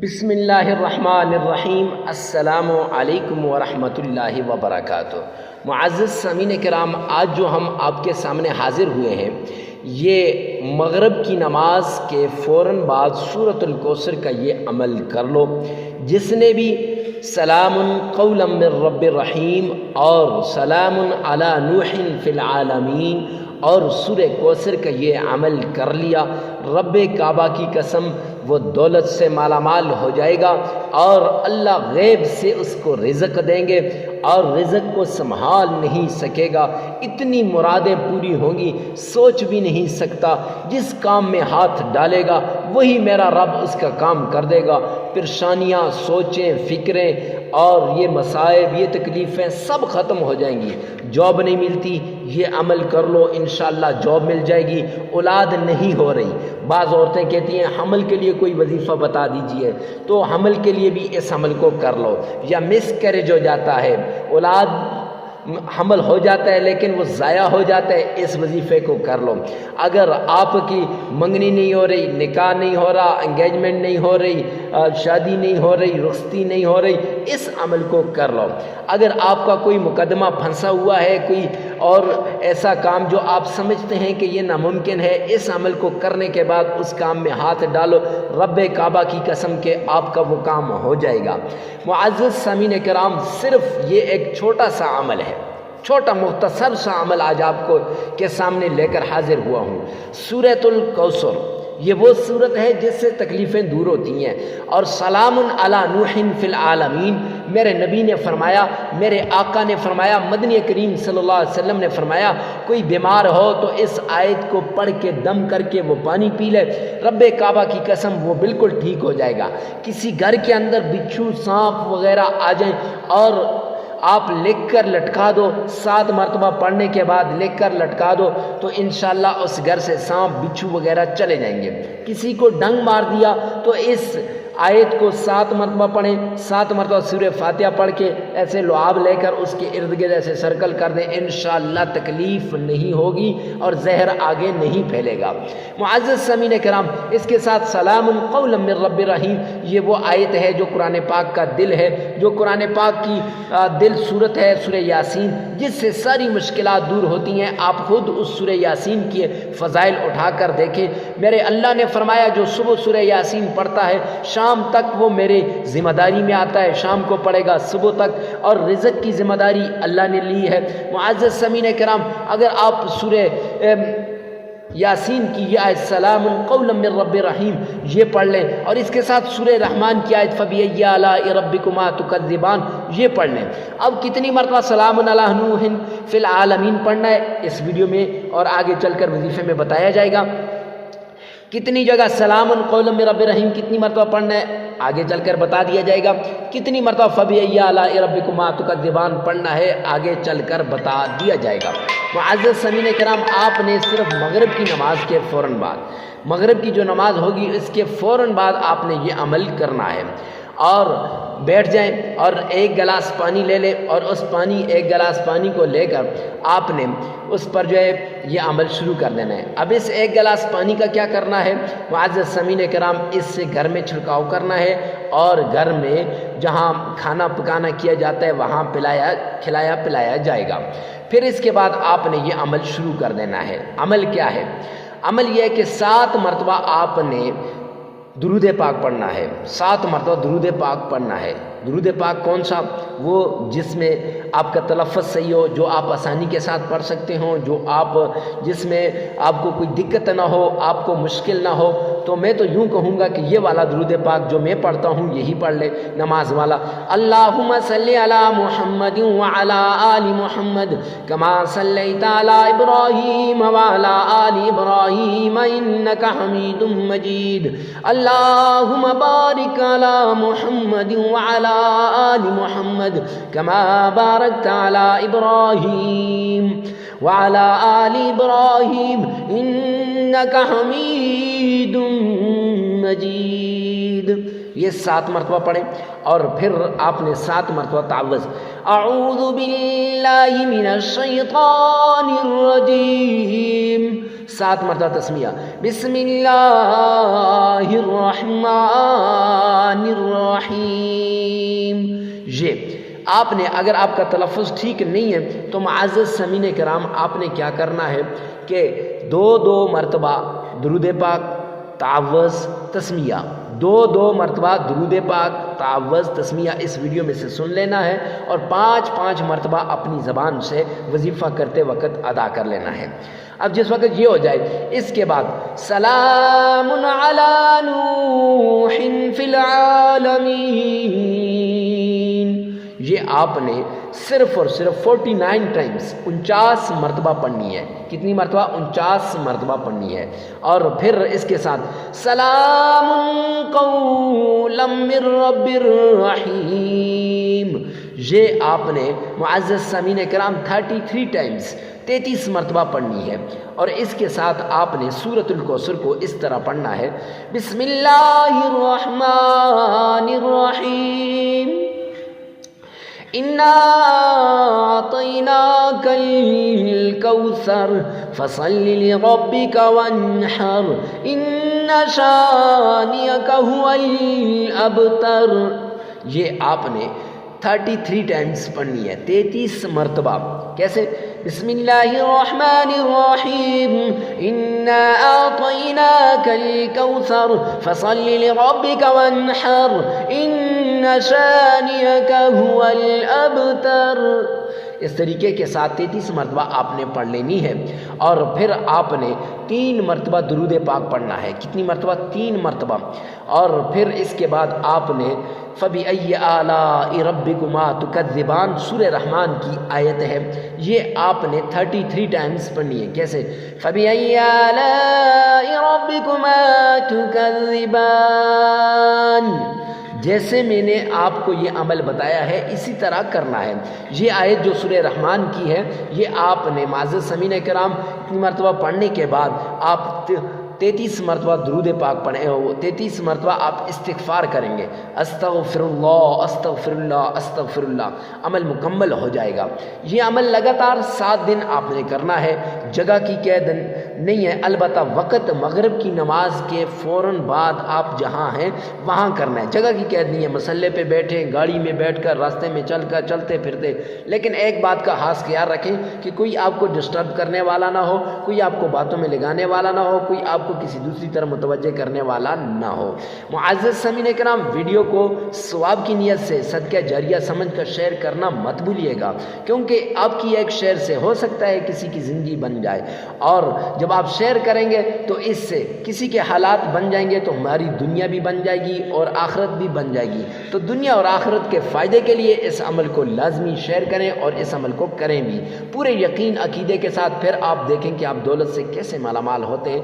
بسم اللہ الرحمن الرحیم۔ السلام علیکم ورحمۃ اللہ وبرکاتہ۔ معزز سامعین کرام، آج جو ہم آپ کے سامنے حاضر ہوئے ہیں یہ مغرب کی نماز کے فوراً بعد سورۃ الکوثر کا یہ عمل کر لو۔ جس نے بھی سلام قولا من رب الرحیم اور سلام علی نوح فی العالمین اور سورہ کوثر کا یہ عمل کر لیا، رب کعبہ کی قسم وہ دولت سے مالا مال ہو جائے گا اور اللہ غیب سے اس کو رزق دیں گے اور رزق کو سنبھال نہیں سکے گا۔ اتنی مرادیں پوری ہوں گی سوچ بھی نہیں سکتا۔ جس کام میں ہاتھ ڈالے گا وہی میرا رب اس کا کام کر دے گا۔ پریشانیاں، سوچیں، فکریں اور یہ مصائب، یہ تکلیفیں سب ختم ہو جائیں گی۔ جاب نہیں ملتی، یہ عمل کر لو، انشاءاللہ جاب مل جائے گی۔ اولاد نہیں ہو رہی، بعض عورتیں کہتی ہیں حمل کے لیے کوئی وظیفہ بتا دیجئے، تو حمل کے لیے بھی اس عمل کو کر لو۔ یا مس کیریج ہو جاتا ہے، اولاد حمل ہو جاتا ہے لیکن وہ ضائع ہو جاتا ہے، اس وظیفے کو کر لو۔ اگر آپ کی منگنی نہیں ہو رہی، نکاح نہیں ہو رہا، انگیجمنٹ نہیں ہو رہی، شادی نہیں ہو رہی، رخصتی نہیں ہو رہی، اس عمل کو کر لو۔ اگر آپ کا کوئی مقدمہ پھنسا ہوا ہے، کوئی اور ایسا کام جو آپ سمجھتے ہیں کہ یہ ناممکن ہے، اس عمل کو کرنے کے بعد اس کام میں ہاتھ ڈالو، رب کعبہ کی قسم کہ آپ کا وہ کام ہو جائے گا۔ معزز سامعین کرام، صرف یہ ایک چھوٹا سا عمل ہے، چھوٹا مختصر سا عمل آج آپ کو کے سامنے لے کر حاضر ہوا ہوں۔ سورۃ الکوثر یہ وہ صورت ہے جس سے تکلیفیں دور ہوتی ہیں۔ اور سلام علی نوح فی العالمین، میرے نبی نے فرمایا، میرے آقا نے فرمایا، مدنی کریم صلی اللہ علیہ وسلم نے فرمایا، کوئی بیمار ہو تو اس آیت کو پڑھ کے دم کر کے وہ پانی پی لے، رب کعبہ کی قسم وہ بالکل ٹھیک ہو جائے گا۔ کسی گھر کے اندر بچھو، سانپ وغیرہ آ جائیں اور آپ لکھ کر لٹکا دو، 7 مرتبہ پڑھنے کے بعد لکھ کر لٹکا دو تو انشاءاللہ اس گھر سے سانپ بچھو وغیرہ چلے جائیں گے۔ کسی کو ڈنگ مار دیا تو اس آیت کو 7 مرتبہ پڑھیں، 7 مرتبہ سورہ فاتحہ پڑھ کے ایسے لعاب لے کر اس کے ارد گرد ایسے سرکل کر دیں، انشاءاللہ تکلیف نہیں ہوگی اور زہر آگے نہیں پھیلے گا۔ معزز سامعین کرام، اس کے ساتھ سلام قولا من رب الرحیم، یہ وہ آیت ہے جو قرآن پاک کا دل ہے، جو قرآن پاک کی دل سورت ہے، سورہ یاسین، جس سے ساری مشکلات دور ہوتی ہیں۔ آپ خود اس سورہ یاسین کے فضائل اٹھا کر دیکھیں۔ میرے اللہ نے فرمایا جو صبح سورہ یاسین پڑھتا ہے شام تک وہ میرے ذمہ داری میں آتا ہے، شام کو پڑھے گا صبح تک، اور رزق کی ذمہ داری اللہ نے لی ہے۔ معزز سامعین کرام، اگر آپ سورہ یاسین کی یہ آیت سلام قولا من رب الرحیم یہ پڑھ لیں اور اس کے ساتھ سورہ رحمان کی آیت فبأي آلاء ربكما تكذبان یہ پڑھ لیں۔ اب کتنی مرتبہ سلام علی نوح فی العالمین پڑھنا ہے اس ویڈیو میں اور آگے چل کر وظیفے میں بتایا جائے گا۔ کتنی جگہ سلام قولا من رب الرحیم کتنی مرتبہ پڑھنا ہے آگے چل کر بتا دیا جائے گا۔ کتنی مرتبہ فبأي آلاء ربكما تكذبان پڑھنا ہے آگے چل کر بتا دیا جائے گا۔ معزز سامعین کرام، آپ نے صرف مغرب کی نماز کے فوراً بعد، مغرب کی جو نماز ہوگی اس کے فوراً بعد آپ نے یہ عمل کرنا ہے، اور بیٹھ جائیں اور 1 گلاس پانی لے لیں اور اس 1 گلاس پانی کو لے کر آپ نے اس پر جو ہے یہ عمل شروع کر دینا ہے۔ اب اس 1 گلاس پانی کا کیا کرنا ہے معزز سامعین کرام، اس سے گھر میں چھڑکاؤ کرنا ہے اور گھر میں جہاں کھانا پکانا کیا جاتا ہے وہاں کھلایا پلایا جائے گا۔ پھر اس کے بعد آپ نے یہ عمل شروع کر دینا ہے۔ عمل کیا ہے؟ عمل یہ ہے کہ 7 مرتبہ آپ نے درود پاک پڑھنا ہے، 7 مرتبہ درود پاک پڑھنا ہے۔ درود پاک کون سا؟ وہ جس میں آپ کا تلفظ صحیح ہو، جو آپ آسانی کے ساتھ پڑھ سکتے ہوں، جس میں آپ کو کوئی دقت نہ ہو، آپ کو مشکل نہ ہو۔ تو میں تو یوں کہوں گا کہ یہ والا درود پاک جو میں پڑھتا ہوں یہی پڑھ لے نماز والا۔ اللہم صلی علی محمد وعلی آل محمد کما صلیت علی ابراہیم وعلی آل ابراہیم انک حمید مجید۔ اللہم بارک علی محمد وعلی آل محمد کما بارکت علی ابراہیم وعلی آل ابراہیم انک حمید مجید۔ یہ 7 مرتبہ پڑھیں اور پھر آپ نے 7 مرتبہ تعوذ اعوذ باللہ من الشیطان الرجیم 7 مرتبہ تسمیہ بسم اللہ الرحمن الرحیم۔ یہ آپ نے اگر آپ کا تلفظ ٹھیک نہیں ہے تو معزز سامعین کرام آپ نے کیا کرنا ہے کہ 2 مرتبہ درود پاک تعوذ تسمیہ، 2 مرتبہ درود پاک تعوذ تسمیہ اس ویڈیو میں سے سن لینا ہے اور 5 مرتبہ اپنی زبان سے وظیفہ کرتے وقت ادا کر لینا ہے۔ اب جس وقت یہ ہو جائے اس کے بعد سلام علی نوح فی العالمین، یہ آپ نے صرف اور صرف 49 ٹائمز 49 مرتبہ پڑھنی ہے۔ کتنی مرتبہ؟ 49 مرتبہ پڑھنی ہے۔ اور پھر اس کے ساتھ سلام قولا من رب الرحیم، یہ آپ نے معزز سامعین کرام 33 ٹائمز 33 مرتبہ پڑھنی ہے۔ اور اس کے ساتھ آپ نے سورۃ الکوثر کو اس طرح پڑھنا ہے بسم اللہ الرحمن الرحیم اِنَّا أَعْطَيْنَاكَ الْكَوْثَرَ فَصَلِّ لِرَبِّكَ وَانْحَرْ إِنَّ شَانِئَكَ هُوَ الْأَبْتَرُ، یہ آپ نے 33 ٹائمز پڑھنی ہے، 33 مرتبہ۔ کیسے؟ بسم اللہ الرحمن الرحیم اِنَّا أَعْطَيْنَاكَ الْكَوْثَرَ فَصَلِّ لِرَبِّكَ وَانْحَرْ إِنَّ شَانِئَكَ هُوَ الْأَبْتَرُ۔ اس طریقے کے ساتھ 33 مرتبہ آپ نے پڑھ لینی ہے۔ اور پھر آپ نے 3 مرتبہ درود پاک پڑھنا ہے۔ کتنی مرتبہ؟ 3 مرتبہ۔ اور پھر اس کے بعد آپ نے فَبِأَيِّ آلَاءِ رَبِّكُمَا تُكَذِّبَانِ سورہ رحمان کی آیت ہے، یہ آپ نے 33 ٹائمز پڑھنی ہے۔ کیسے؟ فَبِأَيِّ آلَاءِ رَبِّكُمَا تُكَذِّبَانِ، جیسے میں نے آپ کو یہ عمل بتایا ہے اسی طرح کرنا ہے۔ یہ آیت جو سورہ رحمان کی ہے یہ آپ نے معزز سامعین کرام اتنی مرتبہ پڑھنے کے بعد آپ 33 مرتبہ درود پاک پڑھیں، 33 مرتبہ آپ استغفار کریں گے، استغفر اللہ استغفر اللہ استغفر اللہ، عمل مکمل ہو جائے گا۔ یہ عمل لگاتار 7 دن آپ نے کرنا ہے۔ جگہ کی قید نہیں ہے، البتہ وقت مغرب کی نماز کے فوراً بعد آپ جہاں ہیں وہاں کرنا ہے۔ جگہ کی قید نہیں ہے، مسلح پہ بیٹھے، گاڑی میں بیٹھ کر، راستے میں چلتے پھرتے، لیکن ایک بات کا خاص خیال رکھیں کہ کوئی آپ کو ڈسٹرب کرنے والا نہ ہو، کوئی آپ کو باتوں میں لگانے والا نہ ہو، کوئی آپ کو کسی دوسری طرف متوجہ کرنے والا نہ ہو۔ معزز سامعین کرام، ویڈیو کو ثواب کی نیت سے صدقہ جاریہ سمجھ کر شیئر کرنا مت بھولیے گا، کیونکہ آپ کی ایک شیئر سے ہو سکتا ہے کسی کی زندگی بن جائے، اور جب آپ شیئر کریں گے تو اس سے کسی کے حالات بن جائیں گے تو ہماری دنیا بھی بن جائے گی اور آخرت بھی بن جائے گی۔ تو دنیا اور آخرت کے فائدے کے لیے اس عمل کو لازمی شیئر کریں اور اس عمل کو کریں بھی پورے یقین عقیدے کے ساتھ، پھر آپ دیکھیں کہ آپ دولت سے کیسے مالا مال ہوتے ہیں۔